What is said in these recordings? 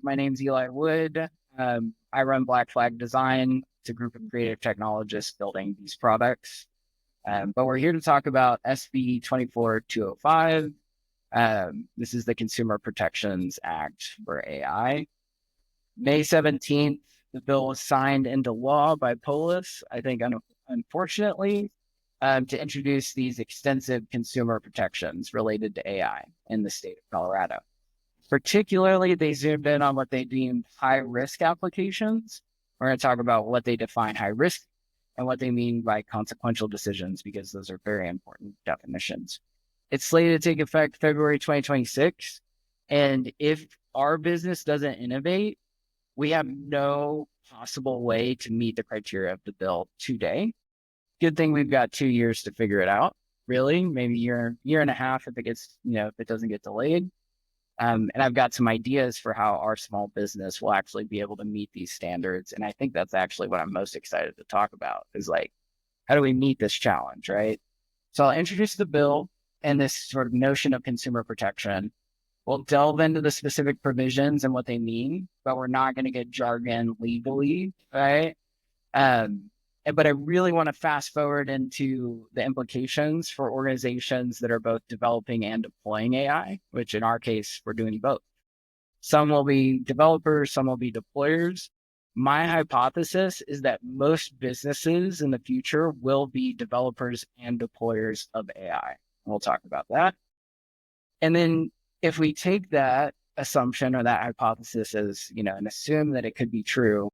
My name's Eli Wood. I run Black Flag Design. It's a group of creative technologists building these products. But we're here to talk about SB 24205. This is the Consumer Protections Act for AI. May 17th, the bill was signed into law by Polis, I think unfortunately, to introduce these extensive consumer protections related to AI in the state of Colorado. Particularly, they zoomed in on what they deemed high-risk applications. We're going to talk about what they define high risk and what they mean by consequential decisions, because those are very important definitions. It's slated to take effect February 2026. And if our business doesn't innovate, we have no possible way to meet the criteria of the bill today. Good thing we've got 2 years to figure it out, really, maybe year and a half if it gets, if it doesn't get delayed. And I've got some ideas for how our small business will actually be able to meet these standards. And I think that's actually what I'm most excited to talk about is like, how do we meet this challenge, right? So I'll introduce the bill and this sort of notion of consumer protection. We'll delve into the specific provisions and what they mean, but we're not going to get jargon legally, right? But I really want to fast forward into the implications for organizations that are both developing and deploying AI, which in our case, we're doing both. Some will be developers, some will be deployers. My hypothesis is that most businesses in the future will be developers and deployers of AI. We'll talk about that. And then if we take that assumption or that hypothesis as, and assume that it could be true,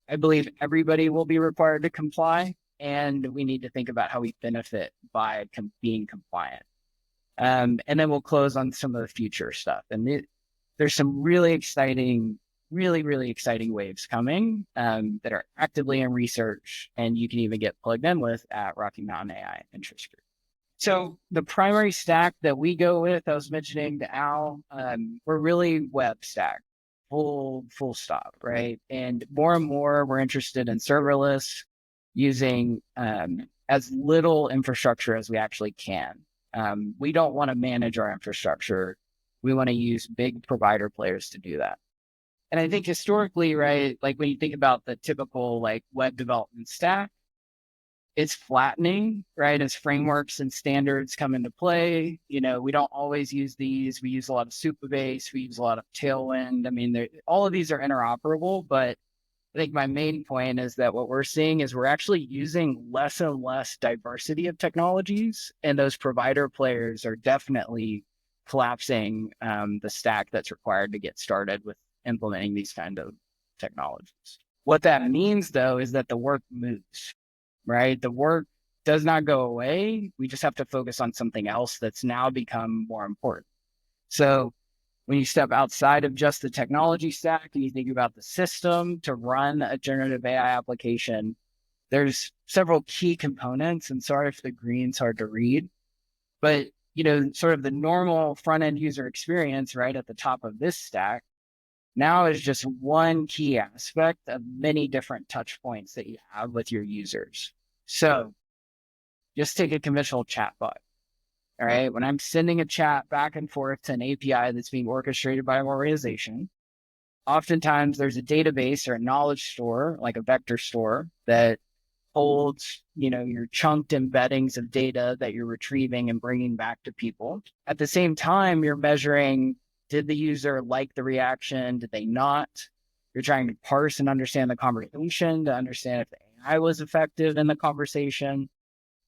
I believe everybody will be required to comply, and we need to think about how we benefit by being compliant. And then we'll close on some of the future stuff. And there's some really exciting waves coming that are actively in research, and you can even get plugged in with at Rocky Mountain AI Interest Group. So the primary stack that we go with, I was mentioning to Al, we're really web stack. Full stop, right? And more, we're interested in serverless, using as little infrastructure as we actually can. We don't want to manage our infrastructure. We want to use big provider players to do that. And I think historically, right, like when you think about the typical like web development stack, it's flattening, right? As frameworks and standards come into play, we don't always use these. We use a lot of Supabase. We use a lot of Tailwind. I mean, all of these are interoperable, but I think my main point is that what we're seeing is we're actually using less and less diversity of technologies, and those provider players are definitely collapsing the stack that's required to get started with implementing these kind of technologies. What that means, though, is that the work moves. Right? The work does not go away. We just have to focus on something else that's now become more important. So when you step outside of just the technology stack and you think about the system to run a generative AI application, there's several key components. And sorry if the green's hard to read, but sort of the normal front-end user experience right at the top of this stack now is just one key aspect of many different touch points that you have with your users. So just take a conventional chatbot. All right. When I'm sending a chat back and forth to an API that's being orchestrated by an organization, oftentimes there's a database or a knowledge store, like a vector store, that holds, your chunked embeddings of data that you're retrieving and bringing back to people. At the same time, you're measuring, did the user like the reaction? Did they not? You're trying to parse and understand the conversation to understand if the AI was effective in the conversation.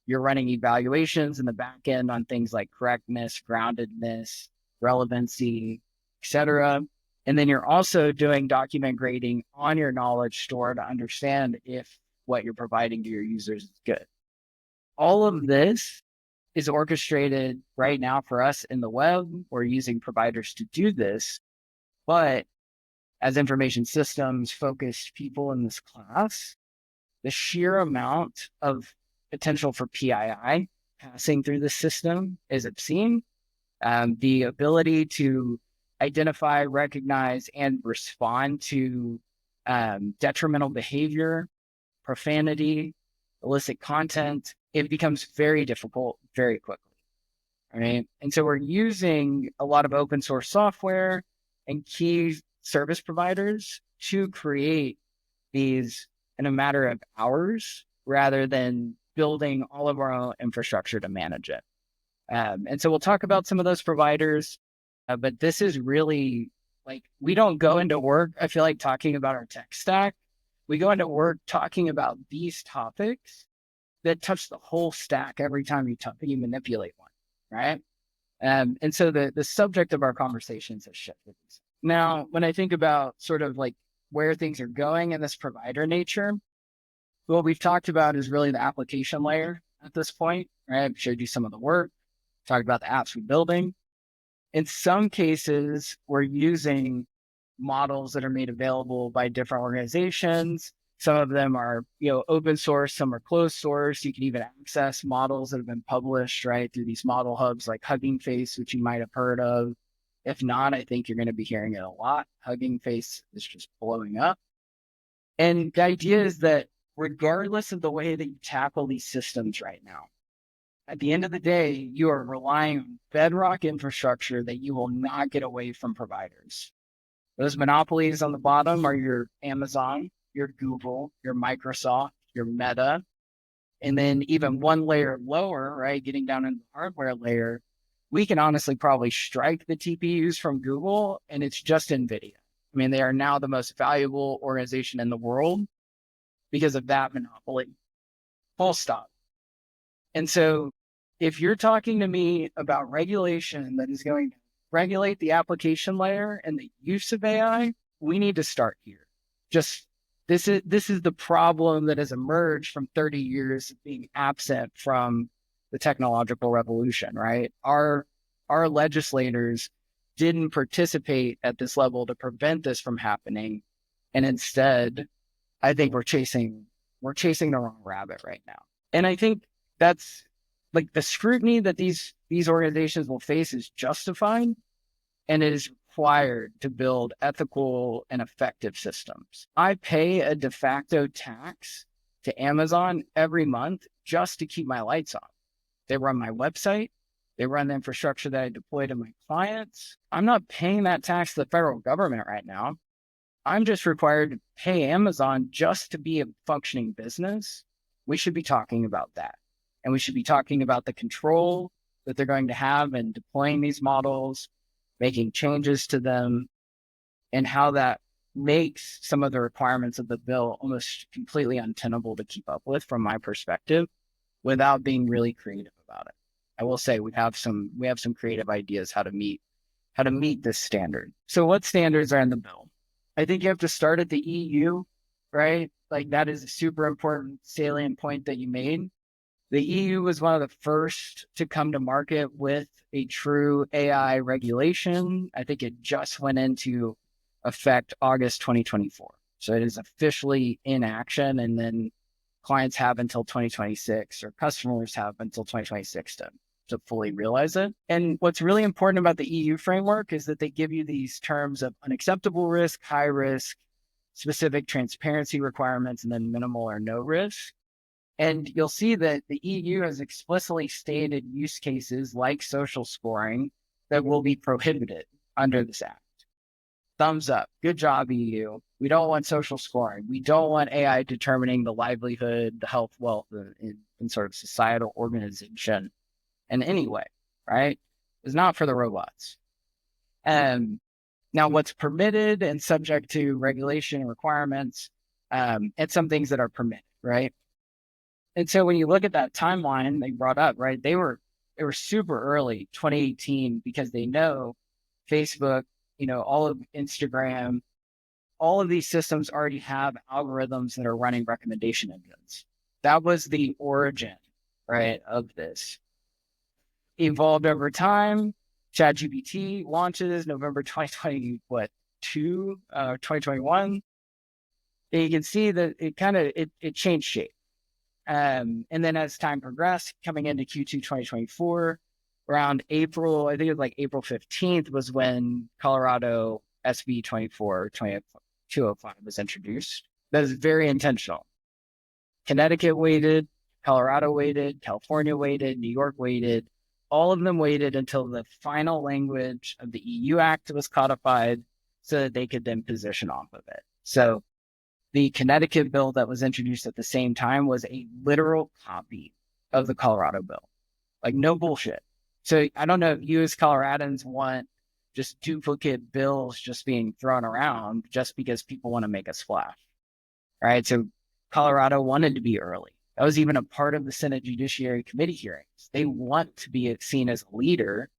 You're running evaluations in the back end on things like correctness, groundedness, relevancy, etc. And then you're also doing document grading on your knowledge store to understand if what you're providing to your users is good. All of this is orchestrated right now for us in the web. We're using providers to do this, but as information systems focused people in this class, the sheer amount of potential for PII passing through the system is obscene. The ability to identify, recognize, and respond to detrimental behavior, profanity, illicit content, it becomes very difficult very quickly. Right. And so we're using a lot of open source software and key service providers to create these in a matter of hours rather than building all of our own infrastructure to manage it. And so we'll talk about some of those providers, but this is really like, we don't go into work, I feel like, talking about our tech stack. We go into work talking about these topics that touch the whole stack every time you manipulate one, right? And so the subject of our conversations has shifted. Now, when I think about sort of like where things are going in this provider nature, what we've talked about is really the application layer at this point, right? I've showed you some of the work, talked about the apps we're building. In some cases, we're using models that are made available by different organizations. Some of them are, open source, some are closed source. You can even access models that have been published, right, through these model hubs like Hugging Face, which you might have heard of. If not, I think you're going to be hearing it a lot. Hugging Face is just blowing up. And the idea is that regardless of the way that you tackle these systems right now, at the end of the day, you are relying on bedrock infrastructure that you will not get away from providers. Those monopolies on the bottom are your Amazon, your Google, your Microsoft, your Meta, and then even one layer lower, right, getting down into the hardware layer, we can honestly probably strike the TPUs from Google, and it's just NVIDIA. I mean, they are now the most valuable organization in the world because of that monopoly. Full stop. And so if you're talking to me about regulation that is going to regulate the application layer and the use of AI, we need to start here. Just this is the problem that has emerged from 30 years of being absent from the technological revolution, right? Our legislators didn't participate at this level to prevent this from happening. And instead, I think we're chasing the wrong rabbit right now. And I think that's like the scrutiny that these organizations will face is justified, and it is required to build ethical and effective systems. I pay a de facto tax to Amazon every month just to keep my lights on. They run my website. They run the infrastructure that I deploy to my clients. I'm not paying that tax to the federal government right now. I'm just required to pay Amazon just to be a functioning business. We should be talking about that. And we should be talking about the control that they're going to have in deploying these models, making changes to them, and how that makes some of the requirements of the bill almost completely untenable to keep up with from my perspective without being really creative about it. I will say we have some creative ideas how to meet this standard. So what standards are in the bill? I think you have to start at the EU, right? Like that is a super important salient point that you made. The EU was one of the first to come to market with a true AI regulation. I think it just went into effect August 2024. So it is officially in action, and then clients have until 2026, or customers have until 2026 to fully realize it. And what's really important about the EU framework is that they give you these terms of unacceptable risk, high risk, specific transparency requirements, and then minimal or no risk. And you'll see that the EU has explicitly stated use cases like social scoring that will be prohibited under this act. Thumbs up. Good job, EU. We don't want social scoring. We don't want AI determining the livelihood, the health, wealth, in sort of societal organization in any way, right? It's not for the robots. Now, what's permitted and subject to regulation and requirements, and some things that are permitted, right? And so when you look at that timeline they brought up, right, they were super early, 2018, because they know Facebook, all of Instagram, all of these systems already have algorithms that are running recommendation engines. That was the origin, right, of this. Evolved over time. ChatGPT launches November 2021. And you can see that it changed shape. And then as time progressed, coming into Q2 2024, around April, I think it was like April 15th was when Colorado SB 205 was introduced. That is very intentional. Connecticut waited, Colorado waited, California waited, New York waited. All of them waited until the final language of the EU Act was codified so that they could then position off of it. So the Connecticut bill that was introduced at the same time was a literal copy of the Colorado bill. Like, no bullshit. So I don't know if you as Coloradans want just duplicate bills just being thrown around just because people want to make a splash, right? So Colorado wanted to be early. That was even a part of the Senate Judiciary Committee hearings. They want to be seen as a leader,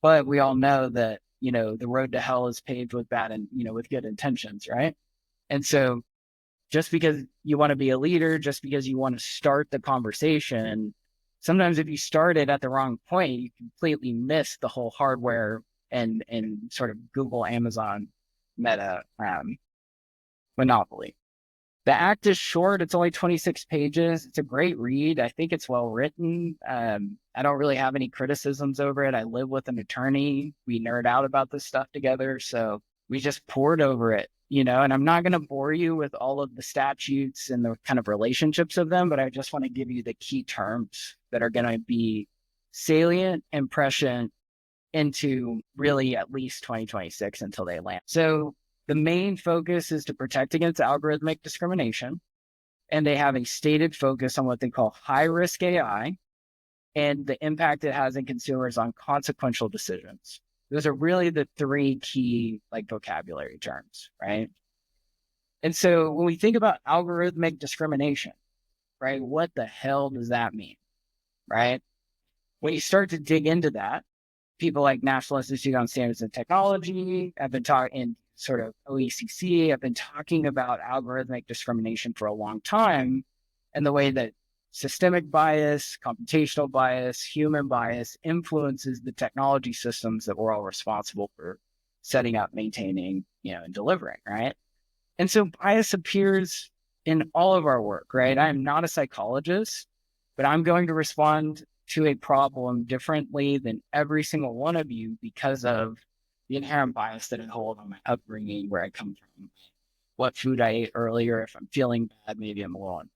but we all know that, the road to hell is paved with bad and, with good intentions, right? And so just because you want to be a leader, just because you want to start the conversation, sometimes if you start it at the wrong point, you completely miss the whole hardware and sort of Google, Amazon, Meta monopoly. The act is short. It's only 26 pages. It's a great read. I think it's well written. I don't really have any criticisms over it. I live with an attorney. We nerd out about this stuff together. So we just poured over it, and I'm not going to bore you with all of the statutes and the kind of relationships of them, but I just want to give you the key terms that are going to be salient and prescient into really at least 2026 until they land. So the main focus is to protect against algorithmic discrimination, and they have a stated focus on what they call high-risk AI and the impact it has in consumers on consequential decisions. Those are really the three key vocabulary terms, right? And so when we think about algorithmic discrimination, right, what the hell does that mean, right? When you start to dig into that, people like National Institute on Standards and Technology have been talking, sort of OECC have been talking about algorithmic discrimination for a long time, and the way that systemic bias, computational bias, human bias influences the technology systems that we're all responsible for setting up, maintaining, and delivering, right? And so bias appears in all of our work, right? I'm not a psychologist, but I'm going to respond to a problem differently than every single one of you because of the inherent bias that I hold on my upbringing, where I come from, what food I ate earlier, if I'm feeling bad, maybe I'm alone.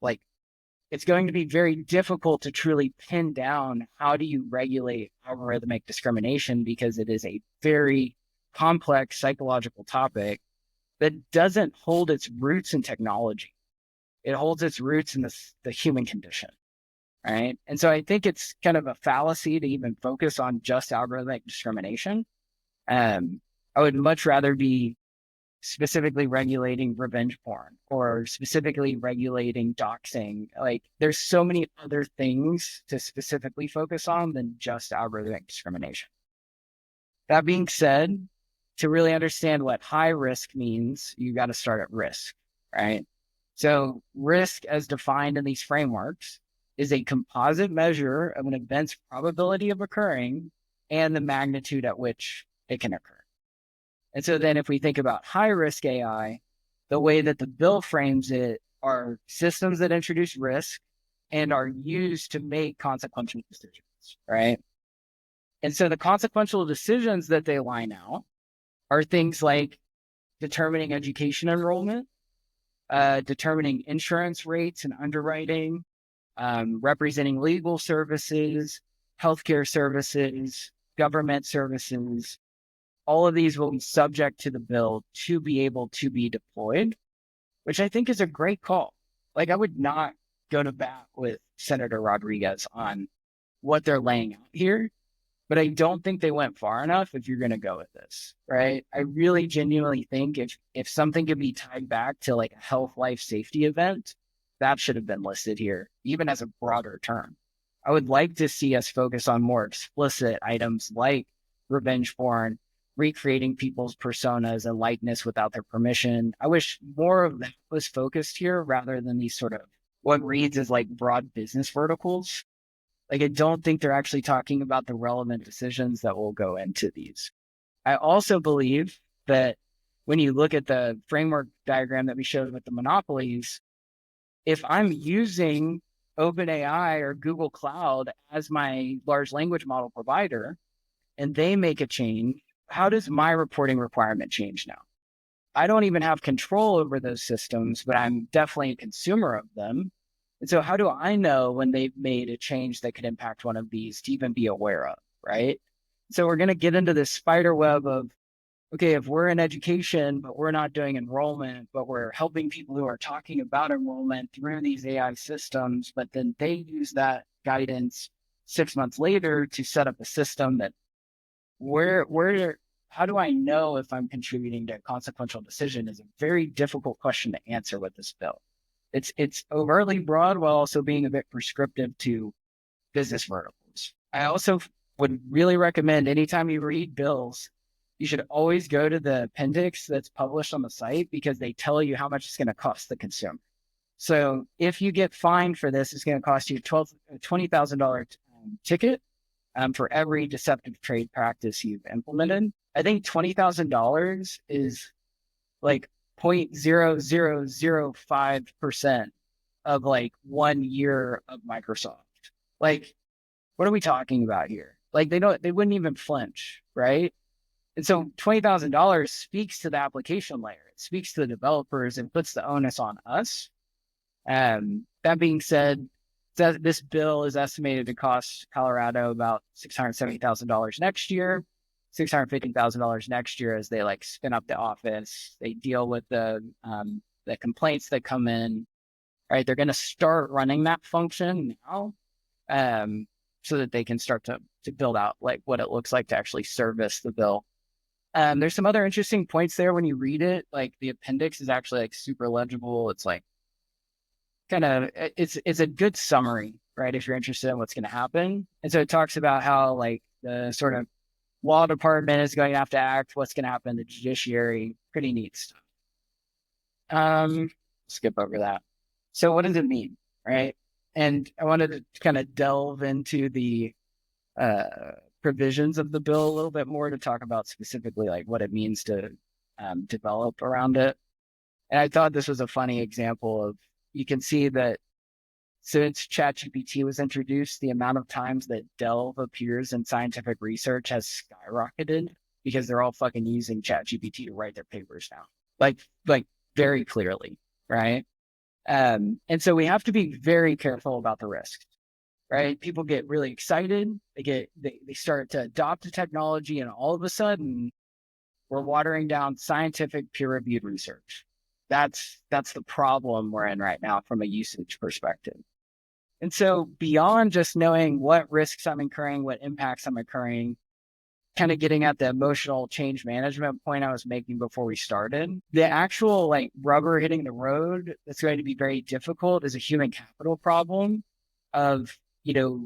It's going to be very difficult to truly pin down how do you regulate algorithmic discrimination, because it is a very complex psychological topic that doesn't hold its roots in technology. It holds its roots in the human condition, right? And so I think it's kind of a fallacy to even focus on just algorithmic discrimination. I would much rather be specifically regulating revenge porn or specifically regulating doxing. There's so many other things to specifically focus on than just algorithmic discrimination. That being said, to really understand what high risk means, you got to start at risk, right? So risk, as defined in these frameworks, is a composite measure of an event's probability of occurring and the magnitude at which it can occur. And so then if we think about high-risk AI, the way that the bill frames it are systems that introduce risk and are used to make consequential decisions, right? And so the consequential decisions that they line out are things like determining education enrollment, determining insurance rates and underwriting, representing legal services, healthcare services, government services. All of these will be subject to the bill to be able to be deployed, which I think is a great call. I would not go to bat with Senator Rodriguez on what they're laying out here, but I don't think they went far enough if you're going to go with this, right? I really genuinely think if something could be tied back to a health, life, safety event, that should have been listed here, even as a broader term. I would like to see us focus on more explicit items like revenge porn, recreating people's personas and likeness without their permission. I wish more of that was focused here rather than these sort of what reads as broad business verticals. I don't think they're actually talking about the relevant decisions that will go into these. I also believe that when you look at the framework diagram that we showed with the monopolies, if I'm using OpenAI or Google Cloud as my large language model provider and they make a change, how does my reporting requirement change now? I don't even have control over those systems, but I'm definitely a consumer of them. And so how do I know when they've made a change that could impact one of these to even be aware of, right? So we're going to get into this spider web of okay, if we're in education, but we're not doing enrollment, but we're helping people who are talking about enrollment through these AI systems, but then they use that guidance 6 months later to set up a system that where how do I know if I'm contributing to a consequential decision is a very difficult question to answer with this bill. It's overtly broad while also being a bit prescriptive to business verticals. I also would really recommend anytime you read bills, you should always go to the appendix that's published on the site because they tell you how much it's going to cost the consumer. So if you get fined for this, it's going to cost you $20,000 ticket for every deceptive trade practice you've implemented. I think $20,000 is like 0.0005% of like 1 year of Microsoft. Like, what are we talking about here? Like they wouldn't even flinch, right? And so $20,000 speaks to the application layer. It speaks to the developers and puts the onus on us. That being said, this bill is estimated to cost Colorado about $670,000 next year, $650,000 next year as they like spin up the office. They deal with the complaints that come in. Right, they're going to start running that function now, so that they can start to build out like what it looks like to actually service the bill. There's some other interesting points there when you read it. Like the appendix is actually like super legible. It's like kind of it's a good summary, right? If you're interested in what's going to happen. And so it talks about how like the sort of law department is going to have to act, what's going to happen in the judiciary. Pretty neat stuff. Skip over that. So what does it mean, right? And I wanted to kind of delve into the provisions of the bill a little bit more to talk about specifically like what it means to develop around it. And I thought this was a funny example of, you can see that since ChatGPT was introduced, the amount of times that Delve appears in scientific research has skyrocketed because they're all fucking using ChatGPT to write their papers now. Like very clearly, right? And so we have to be very careful about the risks, right? People get really excited. They start to adopt the technology, and all of a sudden we're watering down scientific peer-reviewed research. That's the problem we're in right now from a usage perspective. And so beyond just knowing what risks I'm incurring, what impacts I'm incurring, kind of getting at the emotional change management point I was making before we started, the actual like rubber hitting the road that's going to be very difficult is a human capital problem of,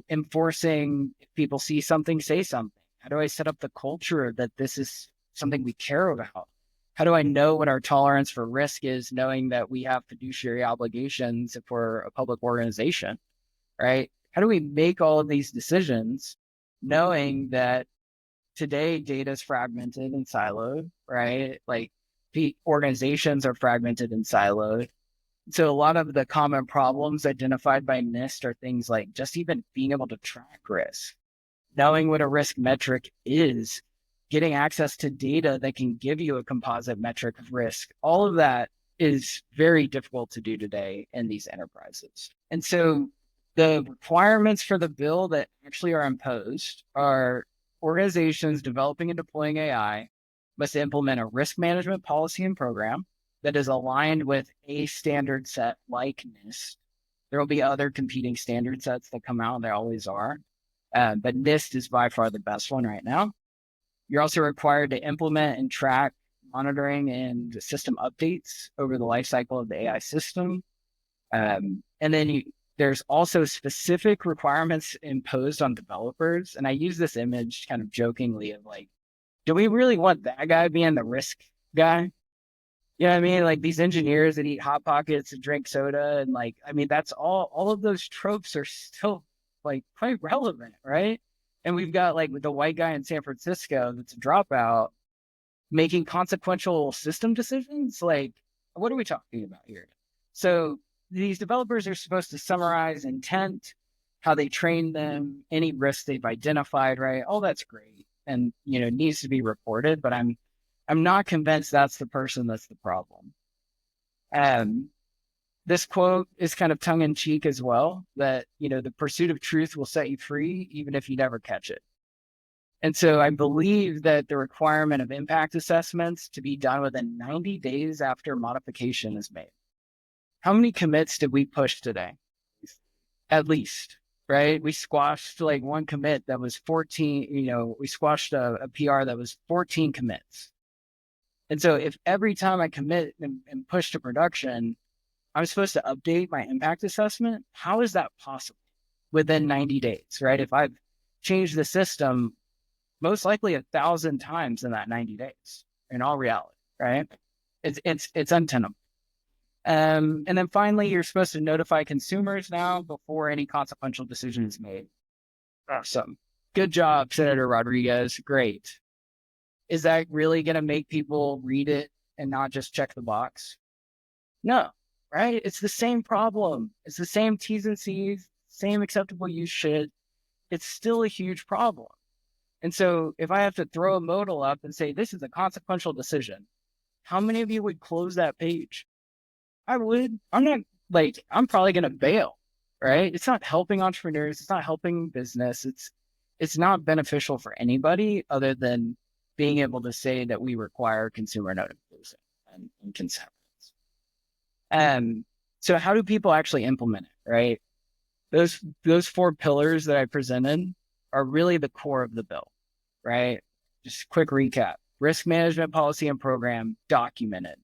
enforcing, if people see something, say something. How do I set up the culture that this is something we care about? How do I know what our tolerance for risk is, knowing that we have fiduciary obligations if we're a public organization, right? How do we make all of these decisions knowing that today data is fragmented and siloed, right? Like the organizations are fragmented and siloed. So a lot of the common problems identified by NIST are things like just even being able to track risk, knowing what a risk metric is, getting access to data that can give you a composite metric of risk. All of that is very difficult to do today in these enterprises. And so the requirements for the bill that actually are imposed are organizations developing and deploying AI must implement a risk management policy and program that is aligned with a standard set like NIST. There will be other competing standard sets that come out. There always are. But NIST is by far the best one right now. You're also required to implement and track monitoring and system updates over the lifecycle of the AI system. And then there's also specific requirements imposed on developers. And I use this image kind of jokingly of like, do we really want that guy being the risk guy? You know what I mean? Like these engineers that eat Hot Pockets and drink soda. And like, I mean, that's all of those tropes are still like quite relevant, right? And we've got like the white guy in San Francisco that's a dropout making consequential system decisions. Like, what are we talking about here? So these developers are supposed to summarize intent, how they train them, any risks they've identified, right? All that's great and, needs to be reported, but I'm not convinced that's the person that's the problem. This quote is kind of tongue in cheek as well, that, the pursuit of truth will set you free, even if you never catch it. And so I believe that the requirement of impact assessments to be done within 90 days after modification is made. How many commits did we push today? At least, right? We squashed like one commit that was 14, we squashed a PR that was 14 commits. And so if every time I commit and push to production, I'm supposed to update my impact assessment, how is that possible within 90 days, right? If I've changed the system most likely 1,000 times in that 90 days, in all reality, right? It's untenable. And then finally, you're supposed to notify consumers now before any consequential decision is made. Awesome. Good job, Senator Rodriguez. Great. Is that really going to make people read it and not just check the box? No, right? It's the same problem. It's the same T's and C's, same acceptable use shit. It's still a huge problem. And so if I have to throw a modal up and say, this is a consequential decision, how many of you would close that page? I would. I'm probably going to bail, right? It's not helping entrepreneurs. It's not helping business. It's not beneficial for anybody other than being able to say that we require consumer notification and consent. So how do people actually implement it, right? Those 4 pillars that I presented are really the core of the bill, right? Just a quick recap. Risk management policy and program documented.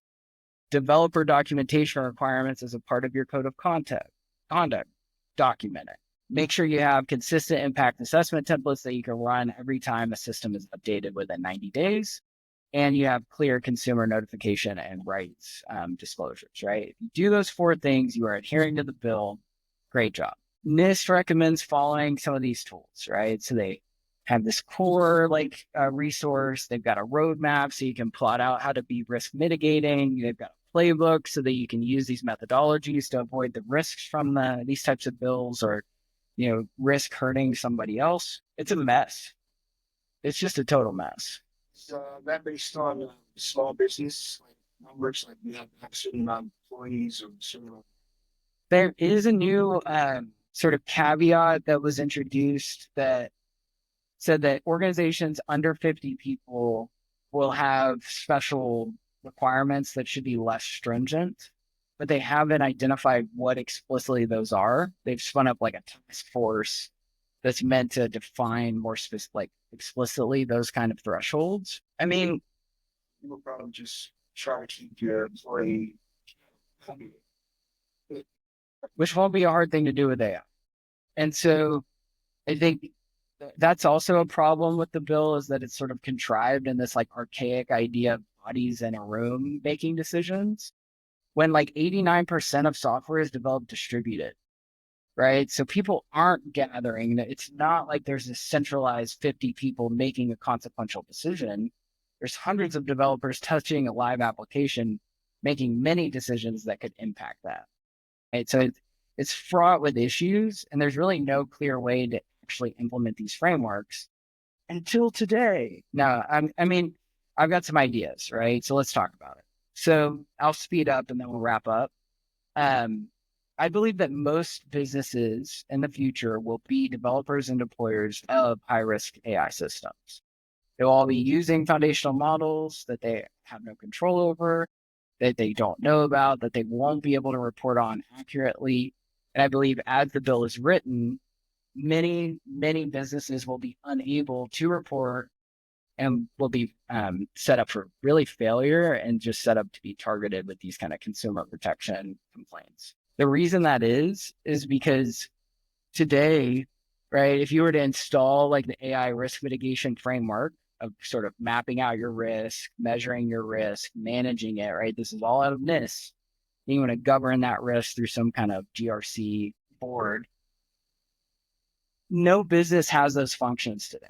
Developer documentation requirements as a part of your code of conduct documented. Make sure you have consistent impact assessment templates that you can run every time a system is updated within 90 days. And you have clear consumer notification and rights disclosures, right? If you do those 4 things, you are adhering to the bill. Great job. NIST recommends following some of these tools, right? So they have this core resource. They've got a roadmap so you can plot out how to be risk mitigating. They've got a playbook so that you can use these methodologies to avoid the risks from these types of bills or, risk hurting somebody else. It's a mess. It's just a total mess. So that based on small business numbers, like we have a certain amount of employees or certain. There is a new sort of caveat that was introduced that said that organizations under 50 people will have special requirements that should be less stringent, but they haven't identified what explicitly those are. They've spun up like a task force that's meant to define more explicitly those kind of thresholds. I mean, You will probably just try to keep your employee happy. which won't be a hard thing to do with AI. And so I think that's also a problem with the bill is that it's sort of contrived in this archaic idea of bodies in a room making decisions when 89% of software is developed distributed, right? So people aren't gathering that. It's not like there's a centralized 50 people making a consequential decision. There's hundreds of developers touching a live application, making many decisions that could impact that. Right? So it's fraught with issues, and there's really no clear way to actually implement these frameworks until today. Now, I've got some ideas, right? So let's talk about it. So I'll speed up and then we'll wrap up. I believe that most businesses in the future will be developers and deployers of high-risk AI systems. They'll all be using foundational models that they have no control over, that they don't know about, that they won't be able to report on accurately. And I believe as the bill is written, many businesses will be unable to report and will be set up for really failure and just set up to be targeted with these kind of consumer protection complaints. The reason that is because today, right, if you were to install the AI risk mitigation framework of sort of mapping out your risk, measuring your risk, managing it, right, this is all out of NIST. You want to govern that risk through some kind of GRC board. No business has those functions today,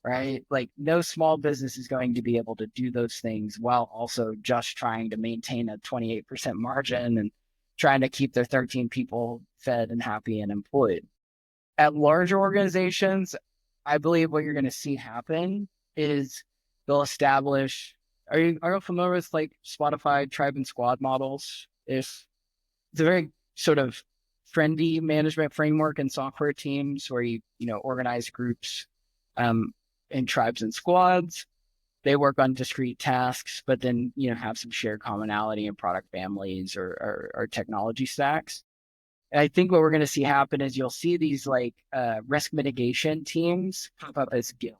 right? No small business is going to be able to do those things while also just trying to maintain a 28% margin and trying to keep their 13 people fed and happy and employed. At larger organizations, I believe what you're going to see happen is they'll establish, are you familiar with Spotify tribe and squad models? It's a very sort of friendly management framework in software teams where you organize groups in tribes and squads. They work on discrete tasks, but then, have some shared commonality in product families or technology stacks. And I think what we're going to see happen is you'll see these like risk mitigation teams pop up as guilds.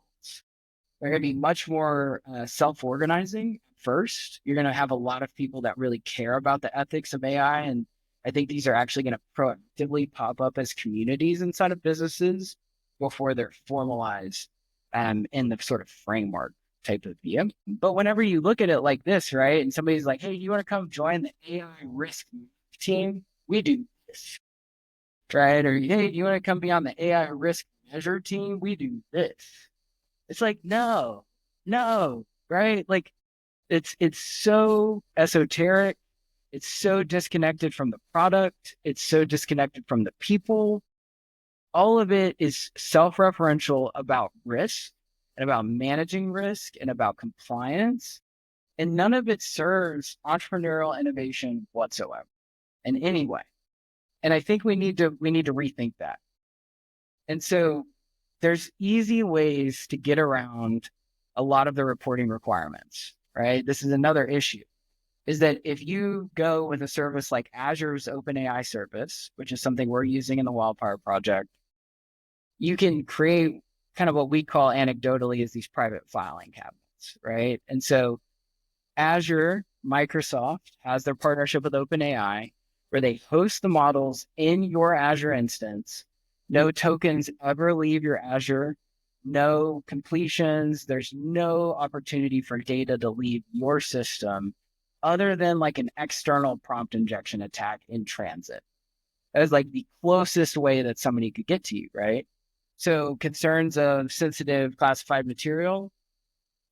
They're going to be much more self-organizing first. You're going to have a lot of people that really care about the ethics of AI. And I think these are actually going to proactively pop up as communities inside of businesses before they're formalized in the sort of framework type of view. But whenever you look at it like this, right, and somebody's like, hey, you want to come join the AI risk team? We do this, right? Or, hey, you want to come be on the AI risk measure team? We do this. It's like, no, right? Like it's so esoteric. It's so disconnected from the product. It's so disconnected from the people. All of it is self-referential about risk and about managing risk and about compliance. And none of it serves entrepreneurial innovation whatsoever in any way. And I think we need to rethink that. And so there's easy ways to get around a lot of the reporting requirements, right? This is another issue, is that if you go with a service like Azure's OpenAI service, which is something we're using in the Wildfire project, you can create kind of what we call anecdotally as these private filing cabinets, right? And so Azure, Microsoft has their partnership with OpenAI where they host the models in your Azure instance. No tokens ever leave your Azure, no completions. There's no opportunity for data to leave your system other than like an external prompt injection attack in transit. That is like the closest way that somebody could get to you, right? So concerns of sensitive classified material,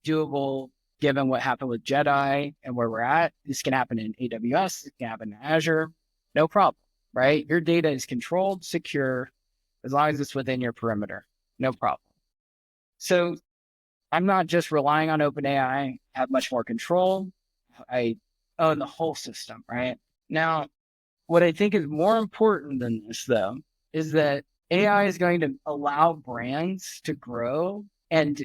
doable given what happened with Jedi and where we're at. This can happen in AWS, this can happen in Azure, no problem, right? Your data is controlled, secure, as long as it's within your perimeter, no problem. So I'm not just relying on OpenAI, I have much more control. I own the whole system, right? Now, what I think is more important than this, though, is that AI is going to allow brands to grow and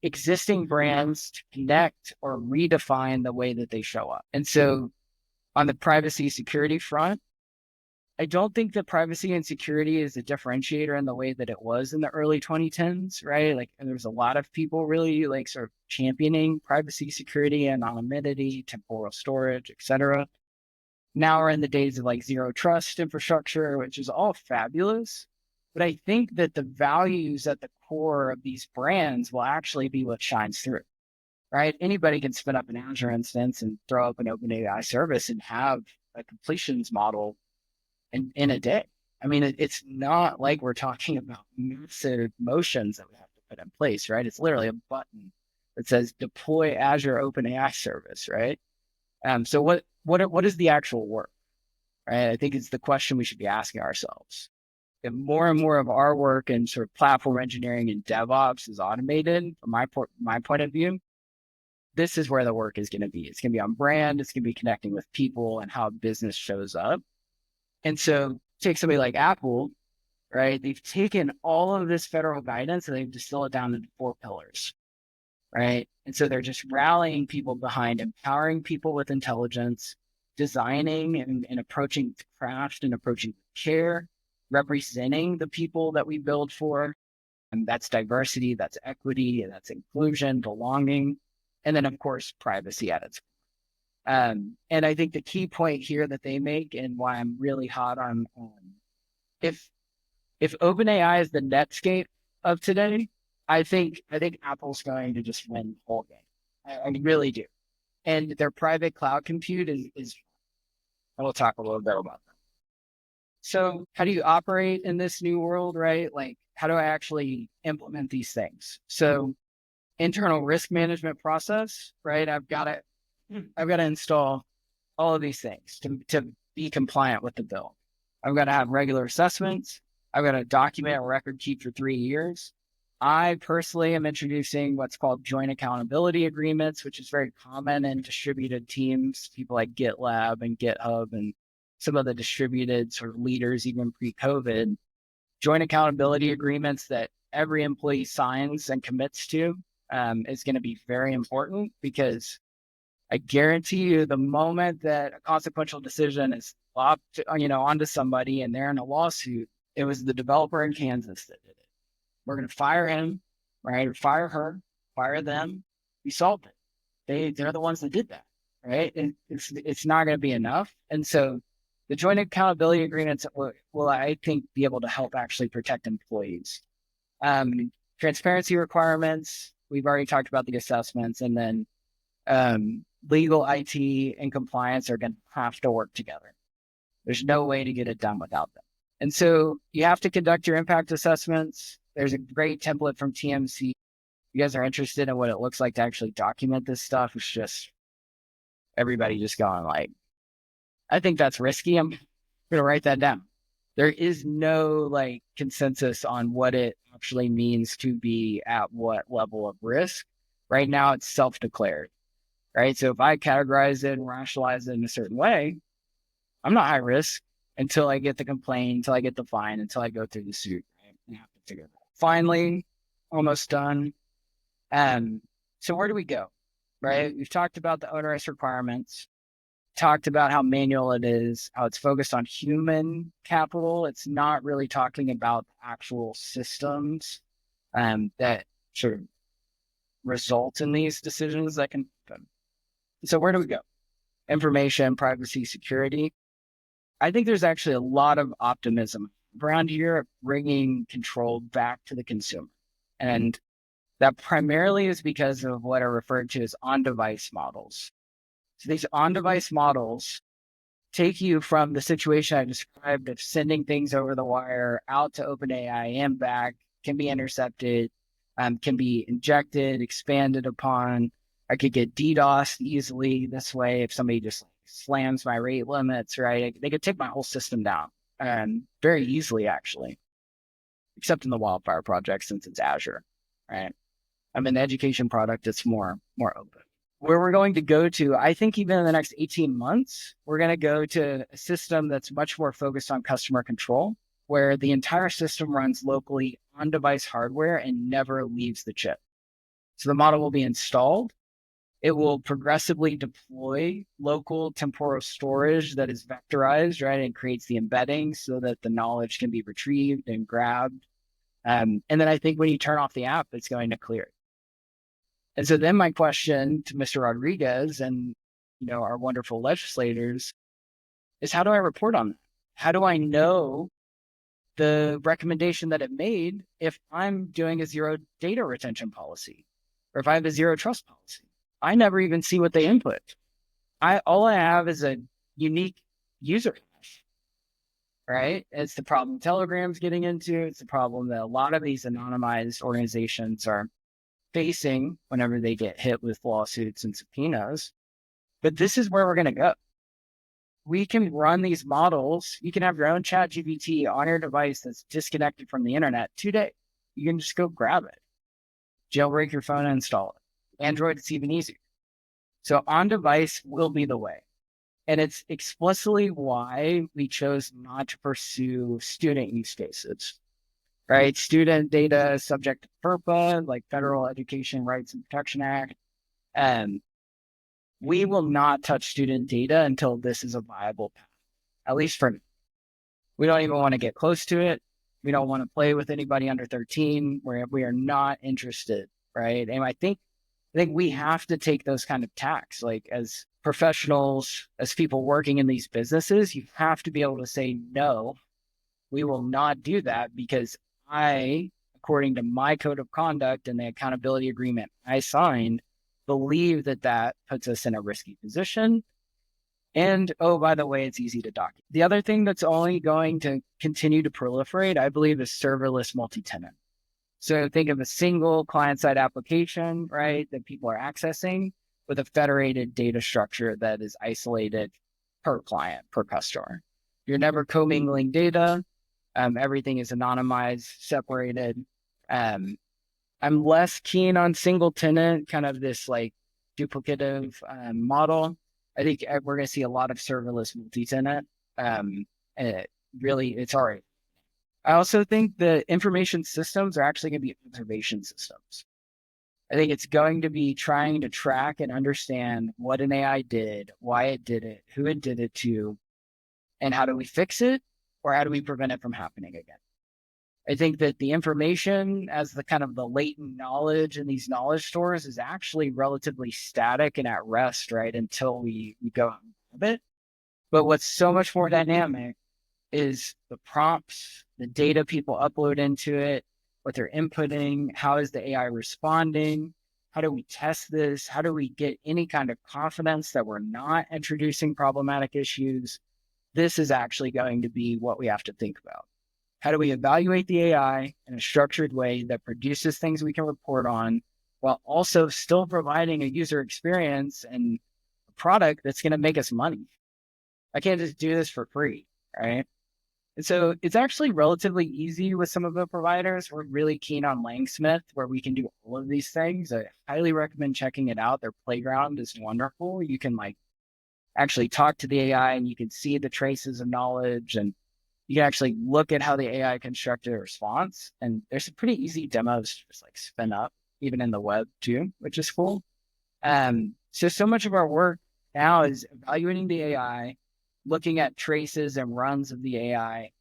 existing brands to connect or redefine the way that they show up. And so on the privacy security front, I don't think that privacy and security is a differentiator in the way that it was in the early 2010s, right? Like there's a lot of people really like sort of championing privacy, security, anonymity, temporal storage, et cetera. Now we're in the days of like zero trust infrastructure, which is all fabulous. But I think that the values at the core of these brands will actually be what shines through, right? Anybody can spin up an Azure instance and throw up an OpenAI service and have a completions model in a day. I mean, it's not like we're talking about massive motions that we have to put in place, right? It's literally a button that says deploy Azure OpenAI service, right? So what is the actual work, right? I think it's the question we should be asking ourselves. If more and more of our work in sort of platform engineering and DevOps is automated, from my point of view, this is where the work is going to be. It's going to be on brand. It's going to be connecting with people and how business shows up. And so take somebody like Apple, right? They've taken all of this federal guidance and they've distilled it down into 4 pillars, right? And so they're just rallying people behind empowering people with intelligence, designing and approaching craft and approaching care, representing the people that we build for. And that's diversity, that's equity, and that's inclusion, belonging, and then of course, privacy at its and I think the key point here that they make and why I'm really hot on if OpenAI is the Netscape of today, I think Apple's going to just win the whole game. I really do. And their private cloud compute is we'll talk a little bit about that. So how do you operate in this new world, right? Like how do I actually implement these things? So internal risk management process, right? I've got to install all of these things to be compliant with the bill. I've got to have regular assessments. I've got to document a record keep for 3 years. I personally am introducing what's called joint accountability agreements, which is very common in distributed teams, people like GitLab and GitHub and some of the distributed sort of leaders, even pre-COVID, joint accountability agreements that every employee signs and commits to is going to be very important, because I guarantee you the moment that a consequential decision is lopped, onto somebody and they're in a lawsuit, it was the developer in Kansas that did it. We're going to fire him, right? Or fire her, fire them. We solved it. They're the ones that did that, right? And it's not going to be enough. And so the joint accountability agreements will, I think, be able to help actually protect employees. Transparency requirements, we've already talked about the assessments, and then legal, IT, and compliance are going to have to work together. There's no way to get it done without them. And so you have to conduct your impact assessments. There's a great template from TMC. If you guys are interested in what it looks like to actually document this stuff, it's just everybody just going like, I think that's risky. I'm going to write that down. There is no like consensus on what it actually means to be at what level of risk. Right now, it's self-declared, right? So if I categorize it and rationalize it in a certain way, I'm not high risk until I get the complaint, until I get the fine, until I go through the suit. Right? And have to figure it out. Finally, almost done. So where do we go? Right? We've talked about the onerous requirements, talked about how manual it is, how it's focused on human capital. It's not really talking about actual systems that sort of result in these decisions that can happen. So where do we go? Information, privacy, security. I think there's actually a lot of optimism around here, bringing control back to the consumer. And that primarily is because of what are referred to as on-device models. So these on-device models take you from the situation I described of sending things over the wire out to OpenAI and back, can be intercepted, can be injected, expanded upon. I could get DDoS easily this way if somebody just slams my rate limits, right? They could take my whole system down very easily, actually, except in the Wildfire project since it's Azure, right? I mean, the education product, it's more open. Where we're going to go to, I think even in the next 18 months, we're going to go to a system that's much more focused on customer control, where the entire system runs locally on device hardware and never leaves the chip. So the model will be installed. It will progressively deploy local temporal storage that is vectorized, right? And creates the embedding so that the knowledge can be retrieved and grabbed. And then I think when you turn off the app, it's going to clear it. And so then my question to Mr. Rodriguez and our wonderful legislators is, how do I report on that? How do I know the recommendation that it made if I'm doing a zero data retention policy or if I have a zero trust policy? I never even see what they input. All I have is a unique user hash, right? It's the problem Telegram's getting into. It's the problem that a lot of these anonymized organizations are facing whenever they get hit with lawsuits and subpoenas. But this is where we're going to go. We can run these models. You can have your own chat GPT on your device that's disconnected from the internet today. You can just go grab it, jailbreak your phone and install it. Android, it's even easier. So on device will be the way. And it's explicitly why we chose not to pursue student use cases, right? Student data is subject to FERPA, like Federal Education Rights and Protection Act. And we will not touch student data until this is a viable path, at least for me. We don't even want to get close to it. We don't want to play with anybody under 13 where we are not interested, right? And I think we have to take those kind of tacks. Like as professionals, as people working in these businesses, you have to be able to say, no, we will not do that, because I, according to my code of conduct and the accountability agreement I signed, believe that puts us in a risky position. And, oh, by the way, it's easy to document. The other thing that's only going to continue to proliferate, I believe, is serverless multi-tenant. So think of a single client-side application, right, that people are accessing with a federated data structure that is isolated per client, per customer. You're never commingling data. Everything is anonymized, separated. I'm less keen on single tenant, kind of this like duplicative model. I think we're going to see a lot of serverless multi-tenant. And it's already. I also think the information systems are actually going to be observation systems. I think it's going to be trying to track and understand what an AI did, why it did it, who it did it to, and how do we fix it, or how do we prevent it from happening again. I think that the information as the kind of the latent knowledge in these knowledge stores is actually relatively static and at rest, right? Until we go out and grab it. But what's so much more dynamic is the prompts, the data people upload into it, what they're inputting, how is the AI responding, how do we test this, how do we get any kind of confidence that we're not introducing problematic issues. This is actually going to be what we have to think about. How do we evaluate the AI in a structured way that produces things we can report on while also still providing a user experience and a product that's going to make us money? I can't just do this for free, right? And so it's actually relatively easy with some of the providers. We're really keen on Langsmith, where we can do all of these things. I highly recommend checking it out. Their playground is wonderful. You can like actually talk to the AI and you can see the traces of knowledge, and you can actually look at how the AI constructed a response. And there's some pretty easy demos to just like spin up, even in the web too, which is cool. So much of our work now is evaluating the AI, looking at traces and runs of the AI,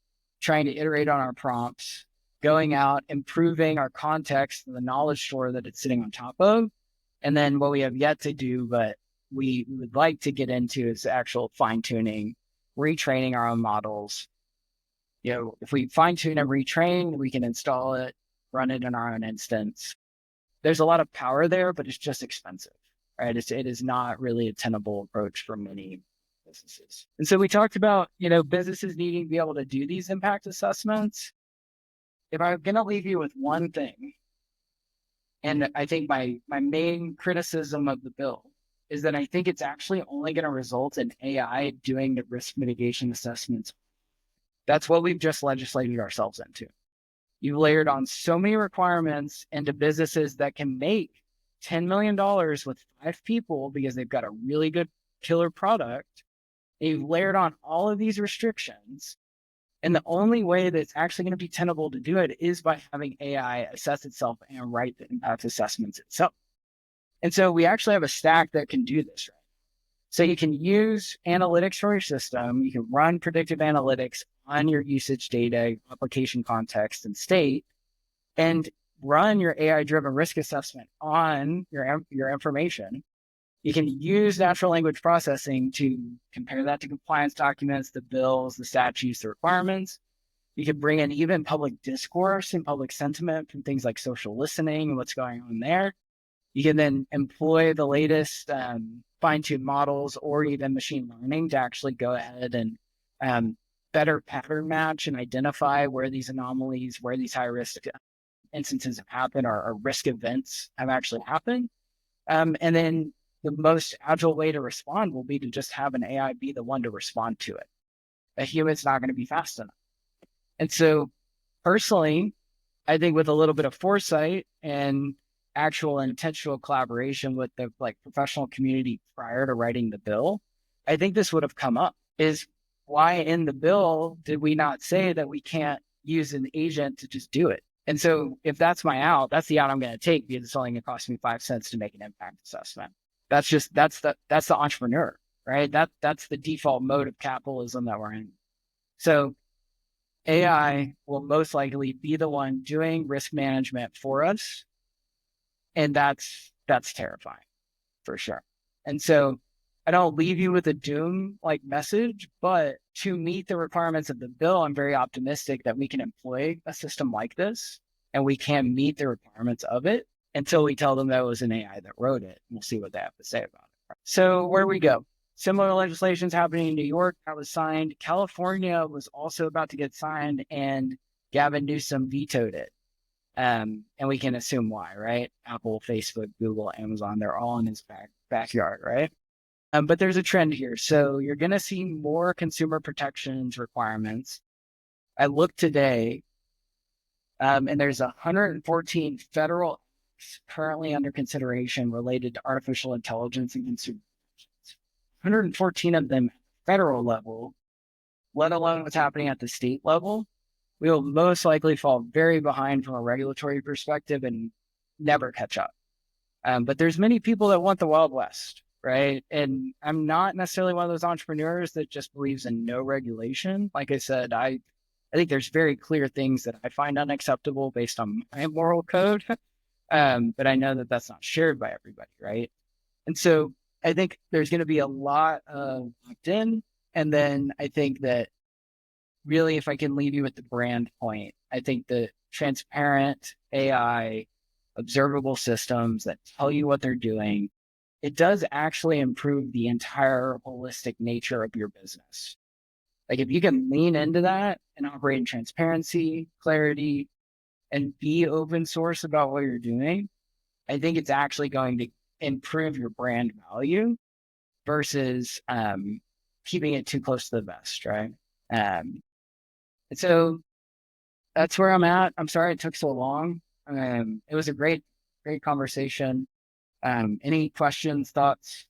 trying to iterate on our prompts, going out, improving our context and the knowledge store that it's sitting on top of. And then what we have yet to do, but we would like to get into is actual fine tuning, retraining our own models. If we fine tune and retrain, we can install it, run it in our own instance. There's a lot of power there, but it's just expensive, right? It is not really a tenable approach for many businesses. And so we talked about, businesses needing to be able to do these impact assessments. If I'm going to leave you with one thing, and I think my main criticism of the bill is that I think it's actually only going to result in AI doing the risk mitigation assessments. That's what we've just legislated ourselves into. You've layered on so many requirements into businesses that can make $10 million with 5 people because they've got a really good killer product. And you've layered on all of these restrictions. And the only way that's actually going to be tenable to do it is by having AI assess itself and write the impact assessments itself. And so we actually have a stack that can do this, right? So you can use analytics for your system. You can run predictive analytics on your usage data, application context, and state, and run your AI-driven risk assessment on your information. You can use natural language processing to compare that to compliance documents, the bills, the statutes, the requirements. You can bring in even public discourse and public sentiment from things like social listening and what's going on there. You can then employ the latest fine-tuned models or even machine learning to actually go ahead and better pattern match and identify where these anomalies, where these high-risk instances have happened or risk events have actually happened. And then the most agile way to respond will be to just have an AI be the one to respond to it. A human's not going to be fast enough. And so personally, I think with a little bit of foresight and actual intentional collaboration with the professional community prior to writing the bill, I think this would have come up. Is why in the bill did we not say that we can't use an agent to just do it? And so if that's my out, that's the out I'm going to take because it's only going to cost me 5 cents to make an impact assessment. That's the entrepreneur, right? That's the default mode of capitalism that we're in. So AI will most likely be the one doing risk management for us. And that's terrifying for sure. And so I don't leave you with a doom message, but to meet the requirements of the bill, I'm very optimistic that we can employ a system like this and we can meet the requirements of it until we tell them that it was an AI that wrote it. We'll see what they have to say about it. So where we go. Similar legislation is happening in New York. That was signed. California was also about to get signed, and Gavin Newsom vetoed it. And we can assume why, right? Apple, Facebook, Google, Amazon, they're all in his backyard, right? But there's a trend here. So you're going to see more consumer protections requirements. I looked today, and there's 114 federal acts currently under consideration related to artificial intelligence and consumer protections. 114 of them at the federal level, let alone what's happening at the state level. we will most likely fall very behind from a regulatory perspective and never catch up. But there's many people that want the Wild West, right? And I'm not necessarily one of those entrepreneurs that just believes in no regulation. Like I said, I think there's very clear things that I find unacceptable based on my moral code. But I know that that's not shared by everybody, right? And so I think there's going to be a lot of opt in. And then I think that really, if I can leave you with the brand point, I think the transparent AI observable systems that tell you what they're doing, it does actually improve the entire holistic nature of your business. Like if you can lean into that and operate in transparency, clarity, and be open source about what you're doing, I think it's actually going to improve your brand value versus keeping it too close to the vest, right? And so that's where I'm at. I'm sorry it took so long. It was a great conversation. Any questions, thoughts?